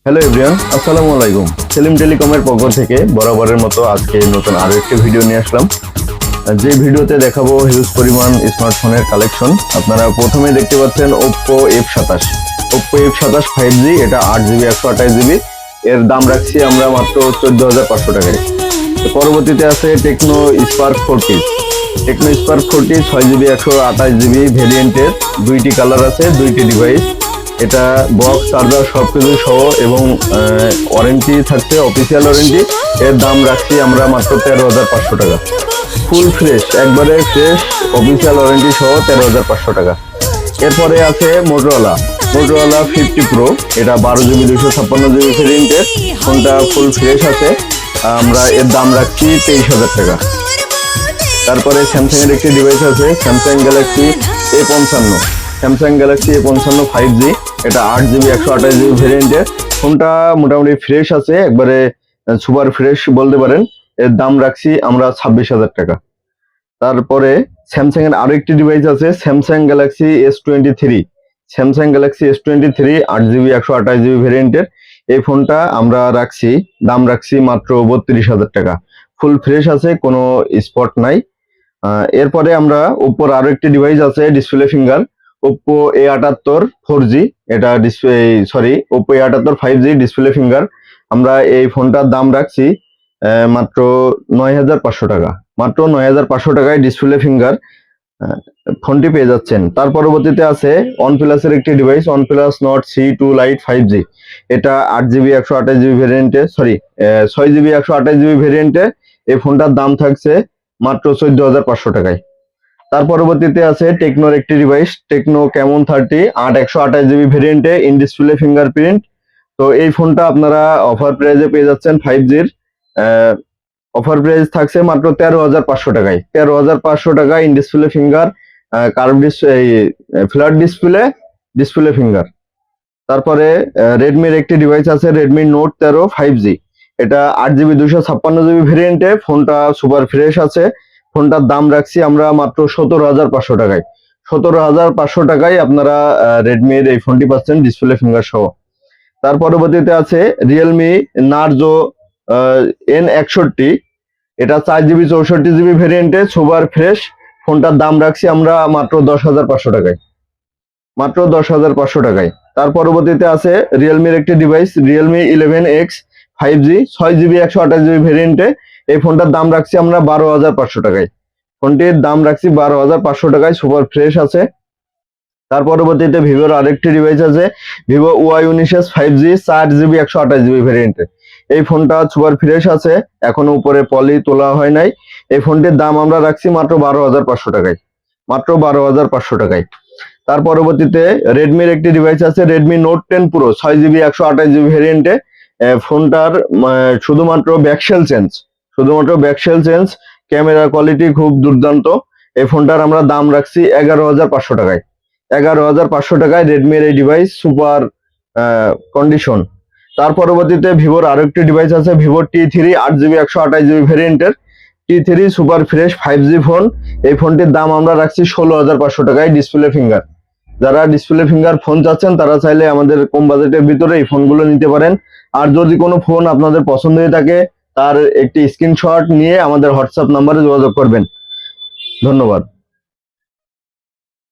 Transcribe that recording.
Hello everyone, আসসালামু আলাইকুম। সেলিম টেলিকমের পক্ষ থেকে বরাবরের মতো আজকে নতুন আরো একটি ভিডিও নিয়ে আসলাম। যে ভিডিওতে দেখাবো হিউজ পরিমাণ স্মার্টফোনের কালেকশন। আপনারা প্রথমে দেখতে পাচ্ছেন Oppo F27। Oppo F27 5G, এটা 8GB 128GB। এর দাম রাখছি আমরা মাত্র 14,500 টাকায়। পরবর্তীতে আছে Tecno Spark 40। Tecno Spark 40 6GB 128GB ভেরিয়েন্টের, দুইটি কালার আছে, দুইটি ডিভাইস। এটা বক্স চার্জার সবকিছু সহ এবং ওয়ারেন্টি থাকছে, অফিসিয়াল ওয়ারেন্টি। এর দাম রাখছি আমরা মাত্র 13,500 টাকা। ফুল ফ্রেশ, একবারে ফ্রেশ, অফিসিয়াল ওয়ারেন্টি সহ 13,500 টাকা। এরপরে আছে মোটরোলা 50 প্রো। এটা 12GB 256GB ভেরিয়েন্টের, ফোনটা ফুল ফ্রেশ আছে। আমরা এর দাম রাখছি 23,000 টাকা। তারপরে স্যামসাং এর একটি ডিভাইস আছে, Samsung Galaxy A55। Samsung Galaxy A55 5G, এটা 8GB 128GB ভেরিয়েন্টের। ফোনটা মোটামুটি ফ্রেশ আছে, একবারে সুপার ফ্রেশ বলতে পারেন। এর দাম রাখছি আমরা 26,000 টাকা। তারপরে স্যামসাং এর আরো একটি ডিভাইস আছে, Samsung Galaxy S23। Samsung Galaxy S23 8GB 128GB ভেরিয়েন্টের। এই ফোনটা আমরা দাম রাখছি মাত্র 32,000 টাকা। ফুল ফ্রেশ আছে, কোনো স্পট নাই। এরপরে আমরা ওপ্পোর আরো একটি ডিভাইস আছে, display finger. Oppo A78 4G, এটা Oppo A78 5G display finger. আমরা এই ফোনটার দাম রাখছি মাত্র 9,500 টাকা। মাত্র 9,500 টাকায় ডিসপ্লে ফিঙ্গার ফোনটি পেয়ে যাচ্ছেন। তার পরবর্তীতে আছে OnePlus এর একটি device, OnePlus Nord C2 Lite 5G। এটা 8GB 128GB ভেরিয়েন্টে, 6GB 128GB ভেরিয়েন্টে। এই ফোনটার দাম থাকছে মাত্র 14,500 টাকায়। তার পরবর্তীতে আছে টেকনোর একটি ডিভাইস, টেকনো ক্যামন 30 128GB ভেরিয়েন্টে, ইন ডিসপ্লে ফিঙ্গারপ্রিন্ট। তো এই ফোনটা আপনারা অফার প্রাইজে পেয়ে যাচ্ছেন 5Gর। অফার প্রাইস থাকছে মাত্র 13,500 টাকায়। 13,500 টাকায় in display finger, curve display, flat display finger. তারপরে রেডমির একটি ডিভাইস আছে, রেডমি নোট 13 5G। এটা 8GB 256GB ভেরিয়েন্টে, ফোনটা সুপার ফ্রেশ আছে। ফোনটার দাম রাখছি আমরা মাত্র 17,500 টাকায়। 17,500 টাকায় আপনারা রেডমির এই ফোনটি পাচ্ছেন ডিসপ্লে ফিঙ্গার সহ। তার পরবর্তীতে আছে রিয়েলমি নার্জো N61। এটা 4GB 64GB ভেরিয়েন্টে, সুপার ফ্রেশ। ফোনটার দাম রাখছি আমরা মাত্র 10,500 টাকায়। মাত্র 10,500 টাকায়। তার পরবর্তীতে আছে রিয়েলমির একটি device, Realme 11X 5G 6GB 128GB ভেরিয়েন্টে। এই ফোনটার দাম রাখছি আমরা 12,500 টাকায়। ফোনটির দাম রাখছি 12,500 টাকায়, সুপার ফ্রেশ আছে। তার পরবর্তীতে ভিভোর আরেকটি ডিভাইস আছে, Vivo Y19s 5G 4GB 128GB ভেরিয়েন্টে। এই ফোনটা সুপার ফ্রেশ আছে, এখনো উপরে পলি তোলা হয় নাই। এই ফোনটির দাম আমরা রাখছি মাত্র 12,500 টাকায়। মাত্র 12,500 টাকায়। তার পরবর্তীতে রেডমির একটি ডিভাইস আছে, Redmi note 10 pro 6GB 128GB ভেরিয়েন্টে। ফোনটার শুধুমাত্র ব্যাকশেল চেঞ্জ, ক্যামেরা কোয়ালিটি খুব দুর্দান্ত। এই ফোনটার আমরা দাম রাখছি 11,500 টাকায়। 11,500 টাকায় রেডমির এই ডিভাইস, সুপার কন্ডিশন। তার পরবর্তীতে ভিভোর আরো একটি ডিভাইস আছে, ভিভো T3 8GB 128GB ভেরিয়েন্টের। T3 super fresh 5G phone. এই ফোনটির দাম আমরা রাখছি 16,500 টাকায়, ডিসপ্লে ফিঙ্গার। যারা ডিসপ্লে ফিঙ্গার ফোন চাচ্ছেন তারা চাইলে আমাদের কম বাজেটের ভিতরে এই ফোনগুলো নিতে পারেন। আর যদি কোনো ফোন আপনাদের পছন্দ হয়ে থাকে, তার একটি স্ক্রিনশট নিয়ে আমাদের হোয়াটসঅ্যাপ নাম্বারে যোগাযোগ করবেন। ধন্যবাদ।